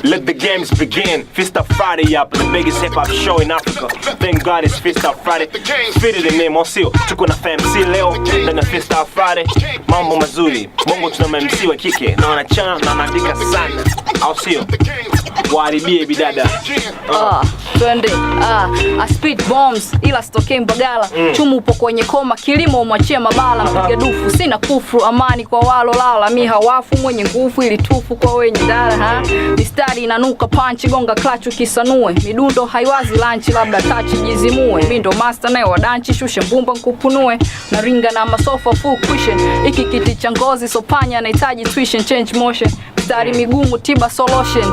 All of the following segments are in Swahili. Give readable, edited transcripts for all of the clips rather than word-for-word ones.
Let the games begin. Fista Friday up, the biggest hip hop show in Africa. Thank God it's Fista Friday. Fitted in name on seal. Tuko na FMC leo, ndani ya Fista Friday. Mambo mazuri, bongo tuna MC wa kike na wanachana na wanaandika sana. Au sio? Waribie bidada. Twende. I spit bombs ila stokei Mbagala. Chumu upo kwenye koma, kilimo mwachie mabala. Mpiga dufu sina kufuru, amani kwa walo lala. Mi hawafu mwenye nguvu ili tufu kwa wenye dara. Mistari inanuka punch, gonga clutch ukisanue. Midundo haiwazi lunch, labda touch jizimue. Mi ndo master nae wadanchi, shushe mbumba nkupunue. Naringa na masofa full cushion. Iki kiti cha ngozi sopanya nahitaji tuition change motion. Mistari migumu tiba solution.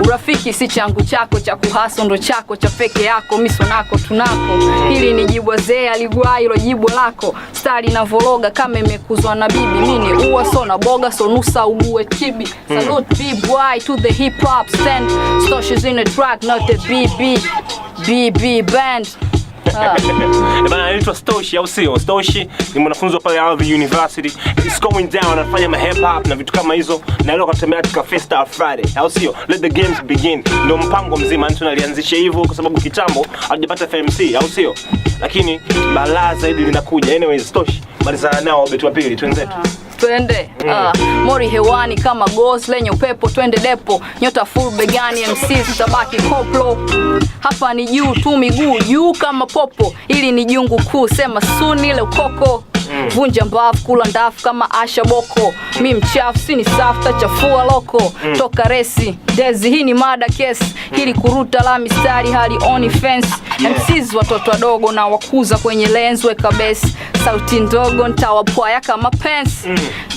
Urafiki si changu chako, cha kuhaso ndo chako, cha peke yako miso nako tunako. Hili ni jibu wazee aligwai ilo jibu lako. Stari na vologa kama imekuzwa na bibi. Mini uwa so na boga so nusa ugue tibi. Salute B-boy to the hip hop stand. Stoshes in the track not the BB band. Bana anaitwa Stoshi au sio? Stoshi ni mwanafunzi wa pale Alvin University. It's going down, anafanya ma hip hop na vitu kama hizo. Na leo katembea katika Festa Friday. Au sio? Let the games begin. Ndio mpango mzima tunalianzisha hivyo kwa sababu kitambo hatujapata FMC, au sio? Lakini balaa zaidi linakuja. Anyways, Stoshi, malizana nao betu wa pili twenzetu. Twende. Mori hewani kama ghost lenye upepo, twende depo. Nyota full begani, MC tabaki koplo. Hapa ni juu tu miguu juu kama popo. Ili ni jungu kuu, sema suni ile ukoko. Vunja mbavu kula ndafu kama Asha Boko. Mi mchafu sini safta chafua loko. Toka resi dezi hii ni mada kesi. Hili kuruta la mistari hali on fence. MCs watoto wadogo na wakuza kwenye lens weka besi. Sauti ndogo ntawapwaya kama pence.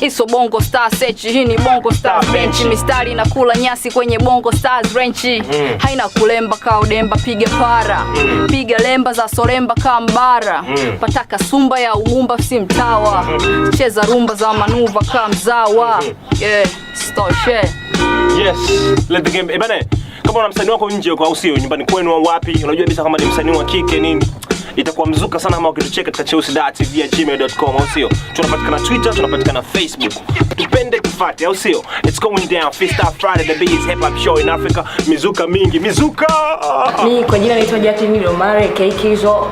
Iso bongo star search, hii ni bongo star bench. Mistari na kula nyasi kwenye bongo stars ranchi. Haina kulemba kao demba piga para. Piga lemba za solemba kambara. Pataka sumba ya ugumba si mtawa. Cheza rumba za manuva kama mzawa. Yeah, Stoshi. Yes, let the game. Bana, kama una msanii wako nje kwa usio nyumbani kwenu au wapi, unajua bisa kama ni msanii wa kike nini, itakuwa mzuka sana kama ukitucheka katika cheusi.tv@gmail.com, au sio? Tunapatikana Twitter, tunapatikana Facebook. Tupende tufuate, au sio? It's going down. Fista Friday, the biggest hip hop show in Africa. Mizuka mingi, mizuka. Mimi kwa jina naitwa Jacqueline Lomare KKzo.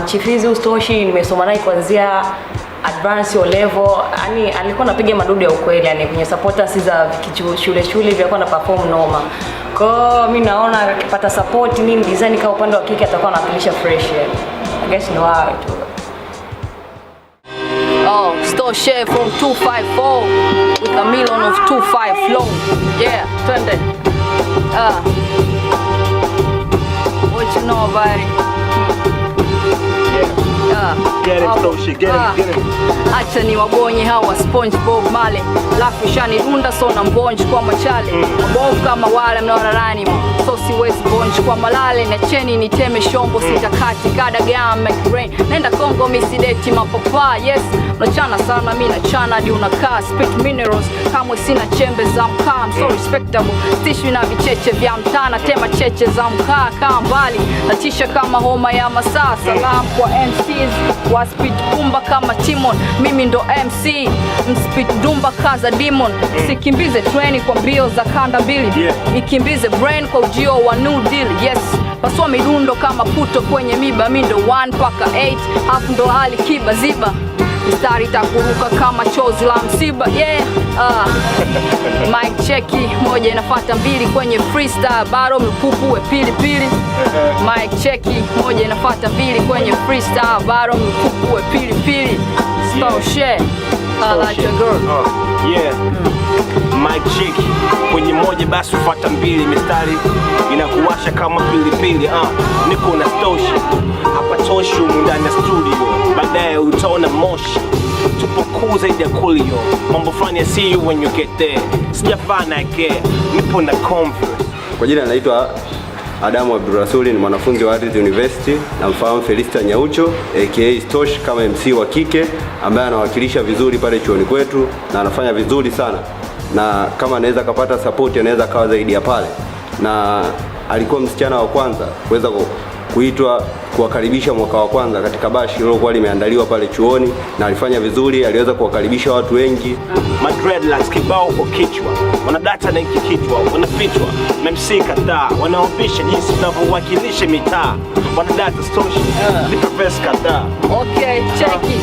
Chifizi Stoshi nimesoma naye kuanzia advance o level. Yani alikuwa anapiga madudu ya ukweli, yani kwenye supporters za shule vyakuwa na perform noma. Kwa mimi naona akipata support nini design kwa upande wa kike atakuwa anapilisha fresh. I guess no how to. Stoshi from 254 with a million of 25 flow. Yeah, twende. What you know about it? Get it, Stoshi, get it. Acha ni wabonye hawa SpongeBob male. Lafu shani runda so na mbonji kwa machale. Mabovu kama wale mnaorarani. So siwezi bonji kwa malale. Na cheni ni teme shombo sitakati. Kada gaya make rain. Nenda Kongo misideti mapapa. Yes, unachana sana mi nachana di unakaa. Spit minerals kamwe sina chembe za mkaa. I'm so respectable. Tishu na vicheche vya mtana. Tema cheche za mkaa kaa mbali. Natisha kama homa ya masaa. Salam kwa MCs wa spit kumba kama Timon. Mimi ndo MC mspit dumba kaza demon. Sikimbize treni kwa mbio za kanda mbili. Ikimbize brain kwa ujio wa new deal. Yes, paswa midundo kama puto kwenye miba. Mi ndo 1 paka 8 hafu ndo hali kiba ziba. Mistari takuruka kama chozi la msiba. Yeah, mic cheki moja inafuata mbili kwenye freestyle. Baro mpupu we pili pili. Mic cheki moja inafuata mbili kwenye freestyle. Baro mpupu we pili pili. Stoshi, I like your girl. Yeah. Mic cheki kwenye moja basi ufuata mbili. Mistari inakuwasha kama pilipili. Niko na Stoshi hapa toshi ndani ya studio. Baadaye utaona moshi. Tupo cool zaidi ya Coolio. Mambo fulani ya see you when you get there. Sijafana care. Nipo na Converse. Kwa jina naitwa Adamu Abdurrasuli, ni mwanafunzi wa Alvin University. Namfahamu Felista Nyaucho aka Stoshi kama MC wa kike ambaye anawakilisha vizuri pale chuoni kwetu na anafanya vizuri sana. Na kama anaweza kupata support anaweza kawa zaidi ya pale. Na alikuwa msichana wa kwanza kuweza kuitwa kuwakaribisha mwaka wa kwanza katika bashi lilokuwa limeandaliwa pale chuoni, na alifanya vizuri, aliweza kuwakaribisha watu wengi. Madreadlocks kibao kwa kichwa, wanadata na hiki kichwa, wanafichwa na MC kadhaa, wanaopisha jinsi tunavyowakilisha mitaa, wanadata stoshi, vitu kadhaa. Okay, cheki.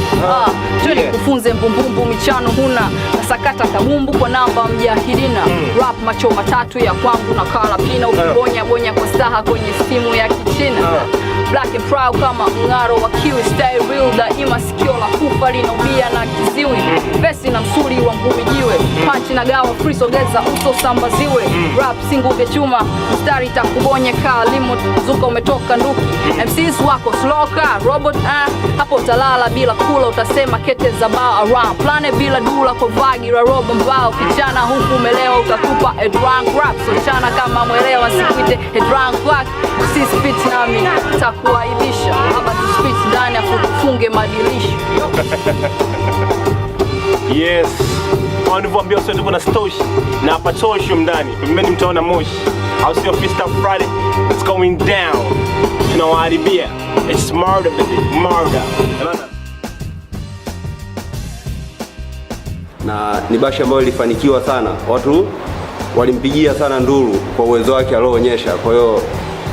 Tuli kufunze mbumbumbu michano huna, nasakata kabumbu kwa namba mjahilina. Rap macho matatu ya kwangu na kala pina, ukibonya bonya kwa staha kwenye simu ya kichina. Black and proud kama mngaro wa kiwi, style real daima, sikio la kufa linaubia na kiziwi. Vesi na msuli wa mvumijiwe, punch na gawa free, sogeza uso sambaziwe. Rap single vya chuma, mstari takubonya kaa limo, zuka umetoka nduki. MCs wako slow car robot, hapo utalala bila kula, utasema kete za bar around. Plane bila dula kwa vagi la robo mbao, kichana huku umelewa utatupa a drunk rap. So chana kama mwelewa sikuite a drunk quack, si spit nami takuaibisha, haba tu spit ndani ya kufunge madirisha. Yes, wanavyoambia usio tuko na stoshi na hapa tosho mndani, pembeni mtaona moshi. Au sio? Freestyle Friday, it's going down. Tunawaharibia, it's murder baby, murder. Na ni bashi ambayo ilifanikiwa sana, watu walimpigia sana nduru kwa uwezo wake alioonyesha. Kwa hiyo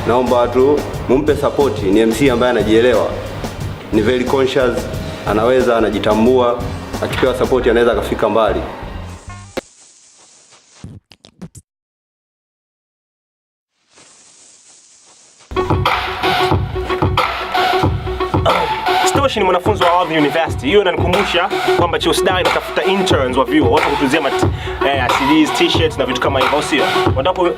naomba watu mumpe support. Ni MC ambaye anajielewa, ni very conscious, anaweza, anajitambua, akipewa support anaweza akafika mbali. Stoshi ni mwanafunzi wa Harvard University. Hiyo inanikumbusha kwamba Chosdai inatafuta interns wa vyuo, watu kutuzia CDs, t-shirts na vitu kama hivyo, sio? Wanataka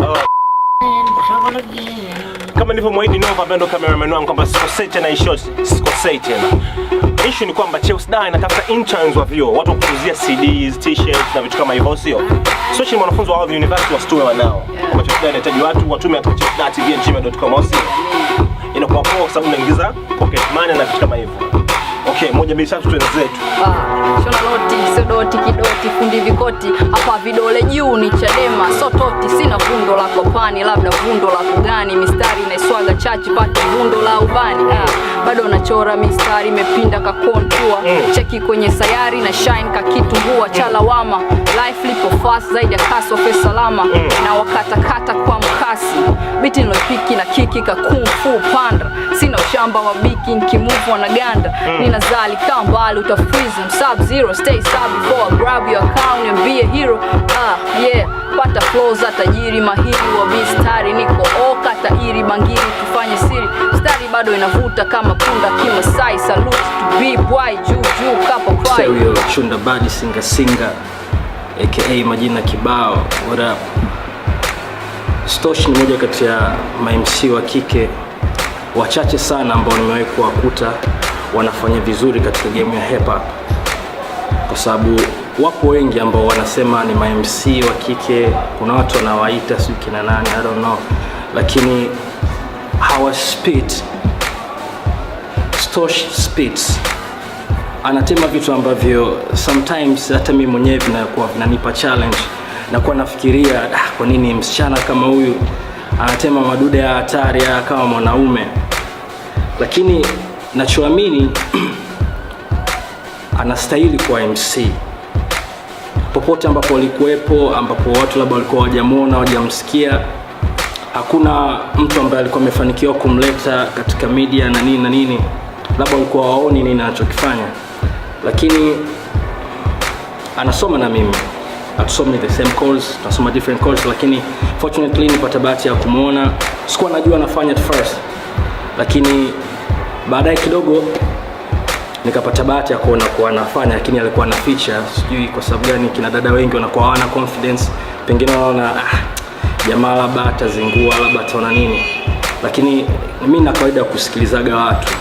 kama nilivyomwahidi Nova ambaye ndo cameraman wangu kwamba sikosei tena ishot, sikosei tena. Issue ni kwamba Chosdai inatafuta interns wa vyuo, watu kutuzia CDs, t-shirts na vitu kama hivyo, sio? Stoshi ni mwanafunzi wa Harvard University, wasitume wanao. Kwa Chosdai inahitaji watu watume at chosdai@gmail.com, sio? Inakuwa poa kwa sababu unaingiza pocket money na vitu kama hivyo. Okay, moja mbili tatu tuende zetu. Shona loti, sodoti, kidoti, fundi vikoti. Hapa vidole juu ni Chadema, sototi. Sina vundo la kopani, labda vundo la kugani. Mistari naiswaga chachi, pati vundo la ubani. Bado nachora mistari, imepinda ka contour. Cheki kwenye sayari na shine ka kitumbua cha lawama. Life lipo fast zaidi ya kaso fe salama. Na wakata kwa mkasi. Biti nilopiki na kiki ka kung fu panda. Sina ushamba wa biki nikimuvu na ganda. Ninazali kambali utafreeze sub-zero, stay sub before I grab your account and be a hero. Yeah, pata flows za tajiri mahiri wa mistari, niko oka tairi bangiri tufanye siri. Stari bado inavuta kama punda kimasai, salute to B-boy juu kapa kwai. Serial Chunda Badi singa aka majina kibao. What up? Stoshi ni moja kati ya ma-MC wa kike wachache sana ambao nimewahi kuwakuta wanafanya vizuri katika game ya hip hop, kwa sababu wapo wengi ambao wanasema ni ma-MC wa kike, kuna watu wanawaita sio kina nani, I don't know, lakini hawa spit. Stosh spits, anatema vitu ambavyo sometimes hata mimi mwenyewe vinanipa challenge, na kwa nafikiria kwa nini msichana kama huyu anatema madude ya hatari kama mwanaume, lakini nachoamini anastahili kwa MC popote ambapo alikuwepo, ambapo watu labda walikuwa hawajamuona, hawajamsikia. Hakuna mtu ambaye alikuwa amefanikiwa kumleta katika media na nini, labda walikuwa waoni nini anachokifanya, lakini anasoma na mimi, atusomi the same course, tunasoma different course, lakini fortunately nipata bahati ya kumuona. Sikuwa najua anafanya at first, lakini baadaye kidogo nikapata bahati ya kuona kwa anafanya, lakini alikuwa na feature. Sijui kwa sababu gani kina dada wengi wanakuwa hawana confidence, pengine wanaona jamaa labda atazingua, labda ataona nini, lakini mimi na kawaida kusikilizaga watu.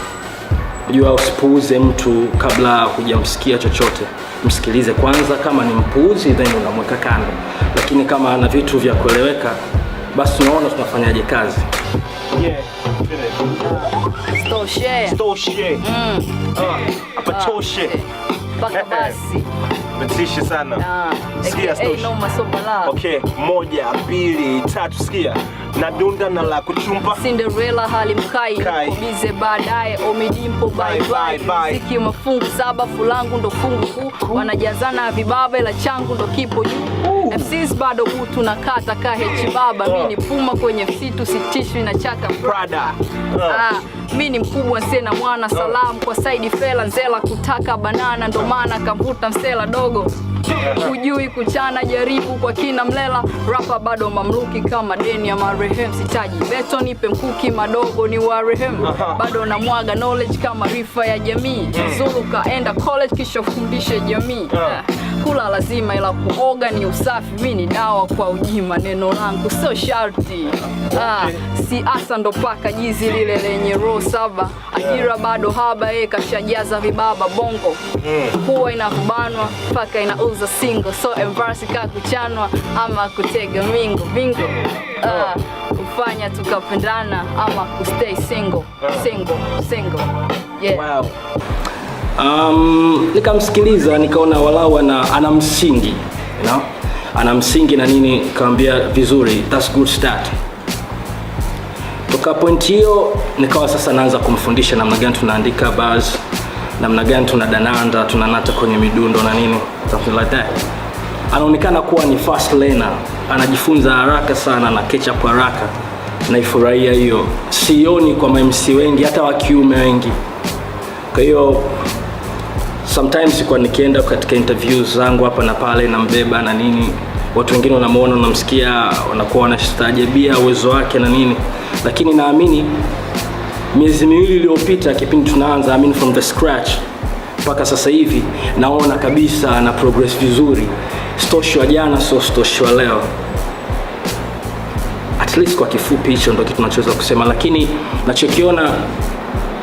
Unajua usipuuze mtu kabla hujamsikia chochote, msikilize kwanza. Kama ni mpuuzi then unamweka kando, lakini kama ana vitu vya kueleweka basi tunaona tunafanyaje kazi. Yeah. Stoshi. Hapa toshe. Baka basi. Metisha sana. Sikia Stosh. No masobala. Okay, 1, 2, 3 sikia. Na dunda na la kuchumba. Cinderella halimkai. Kobize baadaye omidimpo bye bye. Siki mafungu 7 fulangu ndo fungu kuu. Wanajazana vibaba ila changu ndo kipo juu. FC's bado butu na kata kahechi baba. Mimi ni puma kwenye msitu sitishwi na chaka Prada. Mimi ni mkubwa sena mwana salamu kwa Saidi Fela Nzela kutaka banana ndo maana kamvuta msela dogo. Hujui kuchana jaribu kwa kina mlela. Rapa bado mamluki kama deni ya marehemu. Sitaji beto nipe mkuki madogo ni warehemu. Bado na mwaga knowledge kama rifa ya jamii. Zulu kaenda college kisha fundishe jamii. Kula lazima ila kuoga ni usafi. Mimi ni dawa kwa ujima neno langu so sharti. Si asa ndo paka jizi lile lenye roho 7. Ajira bado haba kashajaza vibaba bongo. Huwa inakubanwa paka inauza single. So embarrass kuchanwa ama kutega bingo. Kufanya tukapendana ama kustay single. Yeah. Wow. Nikamsikiliza nikaona walau ana msingi, you know? Ana msingi na nini, kaambia vizuri, that's good start. Toka point hiyo nikawa sasa naanza kumfundisha namna gani tunaandika bars, namna gani tunadananda, tunanata kwenye midundo na nini, something like that. Anaonekana kuwa ni fast learner, anajifunza haraka sana na catch up haraka. Naifurahia hiyo. Sioni kwa MC wengi hata wa kiume wengi. Kwa hiyo sometimes kwa nikienda katika interviews zangu hapa na pale na mbeba na nini, watu wengine wanamuona wanamsikia wanakuwa wanastajabia uwezo wake na nini, lakini naamini miezi miwili iliyopita kipindi tunaanza from the scratch mpaka sasa hivi naona kabisa na progress vizuri. Stosh wa jana so Stosh wa leo. At least kwa kifupi hicho ndio kitu tunachoweza kusema, lakini nachokiona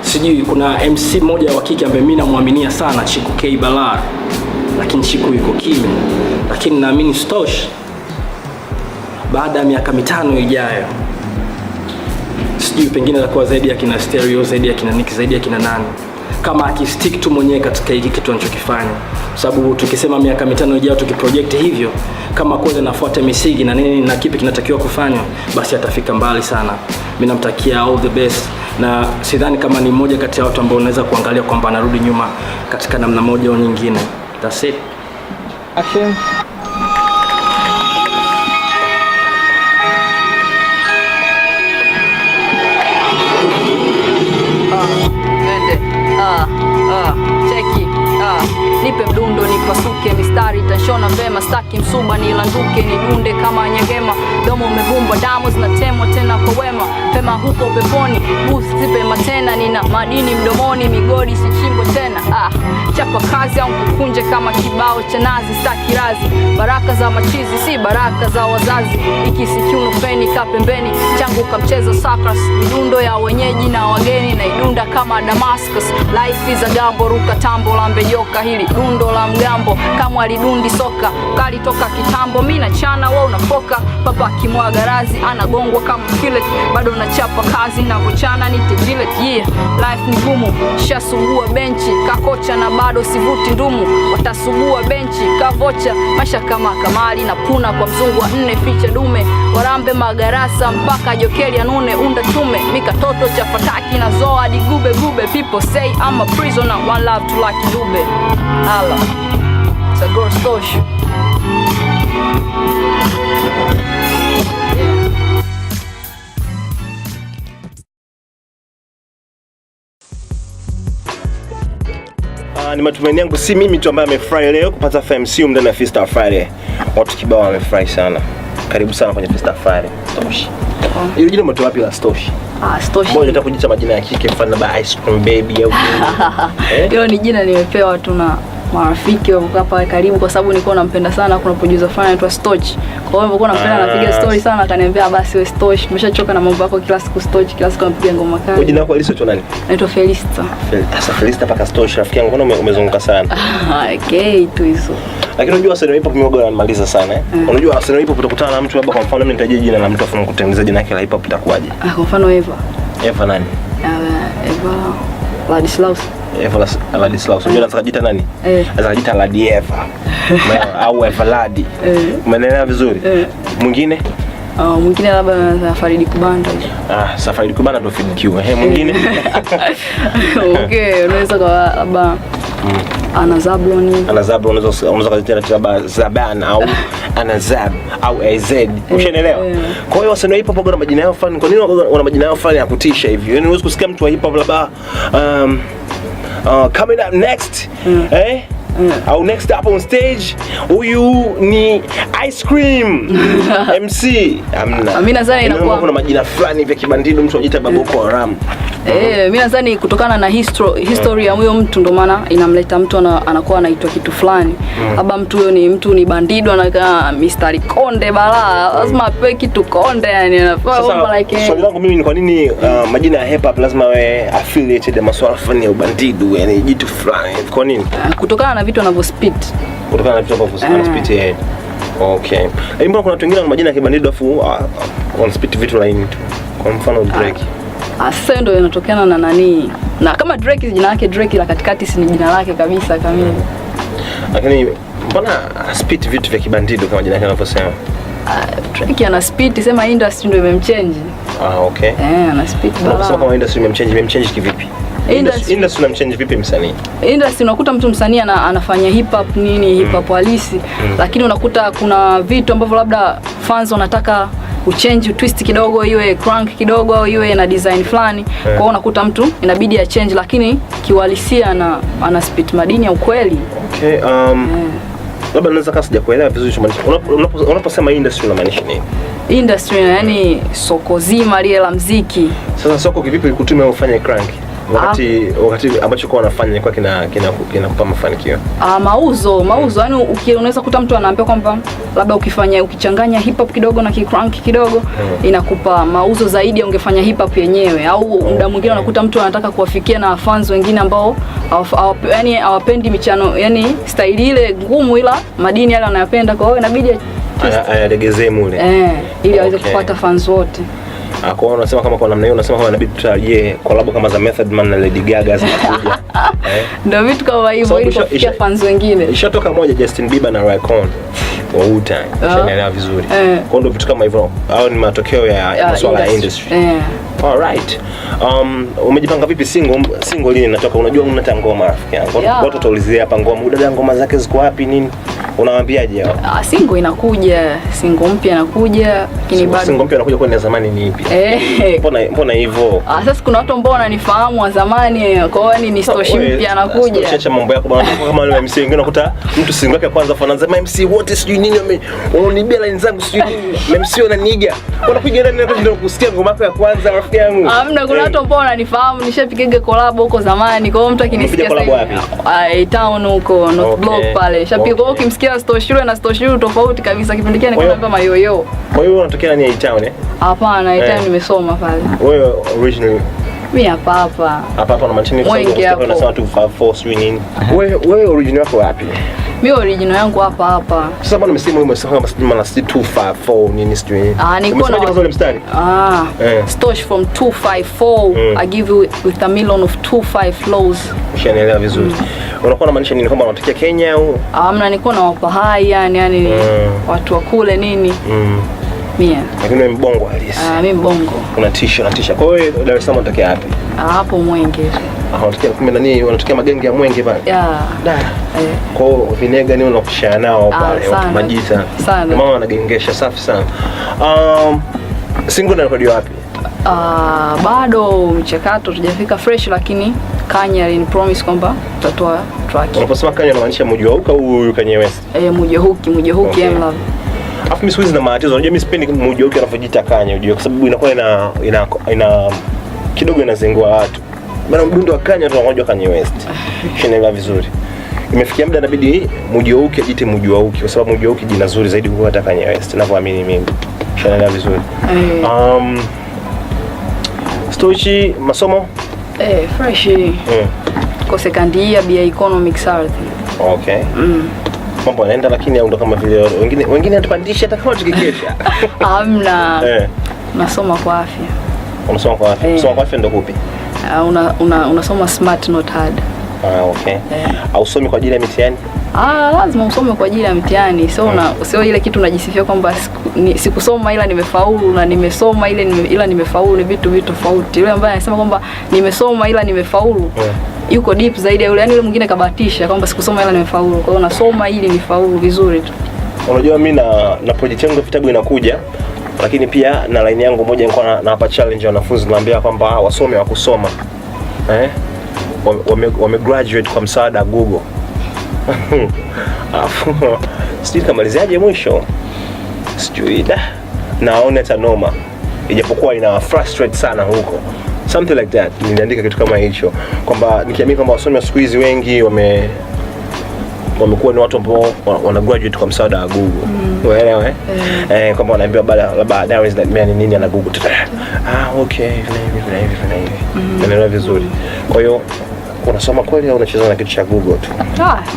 sijui kuna MC mmoja wa kike ambaye mimi namuaminia sana, Chiku K Balar. Lakini Chiku yuko kimya. Lakini naamini Stosh baada ya miaka 5 ijayo, sijui pengine atakuwa zaidi ya kina Stereo, zaidi ya kina Nick, zaidi ya kina nani, kama akistick tu mwenyewe katika hiki kitu anachokifanya. Sababu tukisema miaka 5 ijayo tukiproject hivyo, kama kweli anafuata misingi na nini na kipi kinatakiwa kufanywa, basi atafika mbali sana. Mimi namtakia all the best, na sidhani kama ni mmoja kati ya watu ambao unaweza kuangalia kwamba anarudi nyuma katika namna moja au nyingine. That's it. Action. Cheki. Nipe mdundo nipasuke mistari tashona vema, staki msuba nilanduke nidunde kama nyangema. Domo umevumba damu zinatemwa tena kwa wema, pema huko peponi boost zipema tena. Nina madini mdomoni migodi sichimbo tena. Chapa kazi au kukunje kama kibao cha nazi, staki razi. Baraka za machizi si baraka za wazazi, ikisikiuno feni kapembeni changu kamcheza sakras. Midundo ya wenyeji na wageni na idunda kama Damascus. Life is a gambo, ruka tambo la mbejoka, hili dundo la mgambo kama alidundi soka kali toka kitambo. Mimi na chana wewe unafoka, papa kimwaga razi anagongwa kama fillet. Bado nachapa kazi na kuchana nite jilet. Yeah, life ni gumu, shasugua benchi kakocha na bado sivuti ndumu. Watasugua benchi kavocha, maisha kama Kamali na puna kwa mzungu wa 4 ficha dume. Warambe magarasa mpaka jokeli anune unda tume. Mika toto cha fataki na zoa di gube. People say I'm a prisoner, one love to Lucky Dube. Allah, it's a girl Stosh. Ni matumaini yangu si mimi tu ambaye amefurahi leo kupata FMC ndani ya Fiesta Friday. Watu kibao wamefurahi sana. Karibu sana kwenye Fiesta Friday. Stosh. Hilo jina umetoa wapi la Stosh? Stosh. Mbona unataka kujiita majina ya kike mfano labda Ice Cream Baby au hilo ni jina nimepewa tu na marafiki wako hapa karibu, kwa sababu nilikuwa nampenda sana. Kuna producer fulani anaitwa Stoch, kwa hiyo nilikuwa nampenda, anapiga story sana, akaniambia basi wewe Stoch, nimeshachoka na mambo yako kila siku Stoch, kila siku anapiga ngoma kali. Jina lako halisi nani? Naitwa Felista. Felista paka Stoch, rafiki yangu, mbona umezunguka sana? Okay tu hizo. Lakini unajua Arsenal hip hop mmoja anamaliza sana Unajua Arsenal hip hop utakutana na mtu labda kwa mfano mimi nitajie jina la mtu afu kutengeneza jina lake la hip hop itakuwaje? Kwa mfano Eva. Eva nani? Eva Ladislaus. Eva Ladislaus. Unajua anataka kujiita nani? Anataka kujiita Ladieva. Au Evaladi. Umeelewa vizuri? Mwingine? Mwingine labda Faridi Kubanda. Faridi Kubanda ndo fikiwa. Mwingine? Okay, unaweza kwa labda Anazablon. Anazablon unaweza kujiita labda Zaban au Anazab au AZ. Ushaelewa? Kwa hiyo wasanii hip hop wana majina yao fulani. Kwa nini wana majina yao fulani ya kutisha hivi? Yaani unaweza kusikia mtu wa hip hop labda coming up next. Au next up on stage huyu ni Ice Cream MC. Mimi nadhani inakuwa kuna majina fulani vya kibandido mtu anajiita Boko Haram. Mimi nadhani kutokana na history ya huyo mtu ndo maana inamleta mtu anakuwa anaitwa kitu fulani. Labda mtu huyo ni mtu ni bandido anakaa Mr. Konde bala, lazima apewe kitu Konde yani anafaa like. Swali langu mimi ni kwa nini majina ya hip hop lazima we affiliated na masuala fulani ya ubandido yani jitu fulani. Kwa nini? Kutokana na vitu anavyospit. Kutokana na vitu anavyospit yeye. Okay. Mbona kuna watu wengine wana majina ya kibandido afu wanaspit vitu laini tu. Kwa mfano Drake. Sasa ndio inatokana na nani? Na kama Drake jina lake Drake la katikati si ni jina lake kabisa kamili. Lakini mbona spit vitu vya kibandido kama jina lake linavyosema? Drake ana spit sema industry ndio imemchange. Okay. Ana spit bala. Unasema kama industry imemchange kivipi? Industry inamchange vipi msanii? Industry unakuta mtu msanii anafanya hip hop nini hip hop halisi, lakini unakuta kuna vitu ambavyo labda fans wanataka uchange twist kidogo iwe crank kidogo au iwe na design fulani. Kwa hiyo unakuta mtu inabidi a change lakini kiuhalisia ana spit madini ya ukweli. Okay. Labda naweza kama sijakuelewa vizuri unaposema industry unamaanisha nini? Industry yani soko zima lile la muziki. Sasa soko kivipi likutume ufanye crank? Wakati ambacho kwa wanafanya kwa kinakupa mafanikio. Mauzo yani unaweza kuta mtu anaambia kwamba labda ukichanganya hip hop kidogo na crank kidogo inakupa mauzo zaidi ungefanya hip hop yenyewe, au muda mwingine unakuta mtu anataka kuwafikia na fans wengine ambao yani hawapendi michano yani style ile ngumu ila madini yale wanayopenda, kwa hiyo inabidi alegezee mule ili aweze kupata fans wote. Kwa unasema kama kwa namna hiyo unasema kama inabidi tutarajie collab kama za Method Man na Lady Gaga zinakuja. Ndio vitu kama hivyo ili kufikia fans wengine. Ishatoka moja Justin Bieber na Raycon wa Wu-Tang. Unaelewa vizuri. Kwa ndio vitu kama hivyo au ni matokeo ya masuala ya industry. All right. Umejipanga vipi single lini inatoka? Unajua unata ngoma rafiki yangu. Watu wataulizia hapa ngoma, dada ngoma zake ziko wapi nini? Unawaambiaje hao? Single inakuja, single mpya inakuja, lakini bado single mpya inakuja kwa zamani ni ipi? Mbona hivyo? Sasa kuna watu ambao wananifahamu wa zamani, kwa hiyo ni stoshi mpya inakuja. Acha mambo yako bwana, kama wale MC wengine unakuta mtu single yake kwanza anaanza MC wote sijui nini wananibia line zangu sijui nini. MC wananiiga. Wanakuja ndani na ndio kusikia ngoma yako ya kwanza rafiki yangu. Hamna, kuna watu ambao wananifahamu, nishapigaga collab huko zamani. Kwa hiyo mtu akinisikia sasa town huko North Block pale. Nishapiga kwa ukimsikia Stoshiro na Stoshiro tofauti kabisa, kipindi kile nilikuwa kama yoyo. Kwa hiyo unatokea ni town Hapana, town nimesoma pale. Wewe originally mimi hapa na manchini unasema 254 sijui nini. Wewe original yako wapi? Mimi original yangu hapa. Sasa bwana nimesema wewe umesema kama 254 nini sijui. Niko na ule mstari. Stosh from 254 I give you with a million of 25 flows. Ushanielewa vizuri. Unakuwa unamaanisha nini, kwamba unatokea Kenya au? Hamna, niko na wapa hai yani watu wa kule nini. Mimi. Lakini wewe mbongo halisi. Mimi mbongo. Unatisha. Kwa hiyo Dar es Salaam unatokea wapi? Hapo Mwenge. Unatokea kumbe nani, unatokea magenge ya Mwenge pale? Kwa hiyo vinega ni unakishana nao pale majita. Mama wanagengesha safi sana. Single inarekodi wapi? Bado mchakato tujafika fresh, lakini Kanye alini promise kwamba tutatoa track. Unaposema Kanye unamaanisha Mujua Huka au Kanye West? Mujua Huki M Love. Afu mimi siwezi na matatizo. Unajua mimi sipendi Mujua Huki anavyojita Kanye, unajua kwa sababu inakuwa ina kidogo inazengua watu. Bana mdundo wa Kanye watu wanajua Kanye West. Shinaelewa vizuri. Imefikia muda inabidi Mujua Huki ajite Mujua Huki kwa sababu Mujua Huki jina zuri zaidi kuliko hata Kanye West. Ninavyoamini mimi. Shinaelewa vizuri. Stoichi masomo? Fresh. Kwa second year BA Economics Art. Okay. Mambo yanaenda, lakini au ndo kama vile wengine atapandisha hata kama tukikesha. Hamna. Nasoma kwa afya. Unasoma kwa afya? Unasoma kwa afya ndo kupi? Unasoma smart not hard. Okay. Hausomi kwa ajili ya mitihani? Lazima usome kwa ajili ya mtihani. Sio ile kitu unajisifia kwamba sikusoma ila nimefaulu na nimesoma ila nimefaulu, ni vitu tofauti. Yule ambaye anasema kwamba nimesoma ila nimefaulu yuko deep zaidi ya yule. Yaani yule mwingine kabahatisha kwamba sikusoma ila nimefaulu. Kwa hiyo nasoma ili nifaulu vizuri tu. Unajua mimi na project yangu ya vitabu inakuja, lakini pia na line yangu moja nilikuwa nawapa challenge wanafunzi, naambia kwamba wasome wa kusoma. Wame graduate kwa msaada wa Google. Sijui kamalizaje mwisho. Sijui naona tanoma. Ijapokuwa ina frustrate sana huko. Something like that. Niliandika kitu kama hicho kwamba nikiamini kwamba wasomi wa siku hizi wengi wamekuwa ni watu ambao wana graduate kwa msaada wa Google. Unaelewa kwamba wanaambiwa baadaye nini ana Google. Okay, hivi. Unaelewa vizuri. Kwa hiyo unasoma kweli au unacheza na kitu cha Google tu?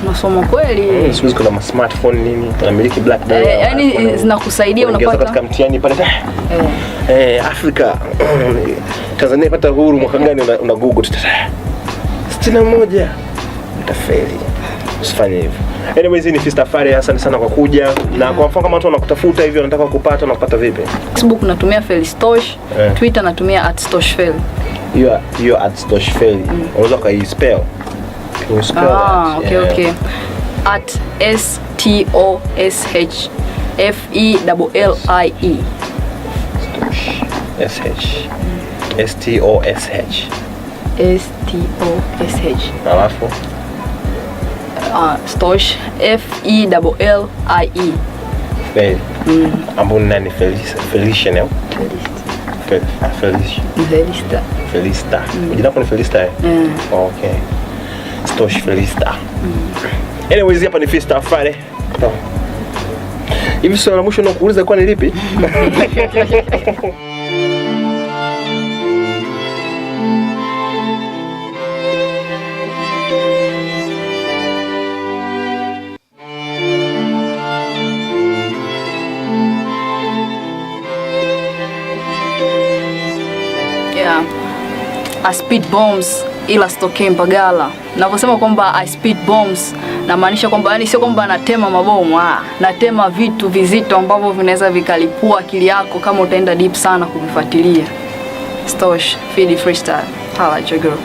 Unasoma kweli. Siku hizi kuna smartphone nini, unamiliki BlackBerry. Yaani zinakusaidia unapata katika mtihani pale. Afrika Tanzania ipata uhuru mwaka gani, una Google 61 utafeli. Usifanye hivyo. Anyways, ni Fista Fari, asante sana kwa kuja. Na kwa mfano kama watu wanakutafuta hivi wanataka kupata vipi? Facebook natumia Felistosh, Twitter natumia @stoshfel. You're @stoshfel. Unaweza kuispell? Can you spell that? Okay. @STOSHFELLIE. STOSH. Alafu Stosh FELLIE. Ambo nani Felicia leo? Felista. Jina lako ni Felista Okay. Stosh Felista. Anyways, hapa ni Fista Fari. Hivi swali la mwisho nakuuliza kwa ni lipi? I spit bombs ila sitokei Mbagala. Naposema kwamba I spit bombs namaanisha kwamba yani sio kwamba natema mabomu, natema vitu vizito ambavyo vinaweza vikalipua akili yako kama utaenda deep sana kuvifuatilia. Stosh, Fidi Freestyle. Hala Jogoro.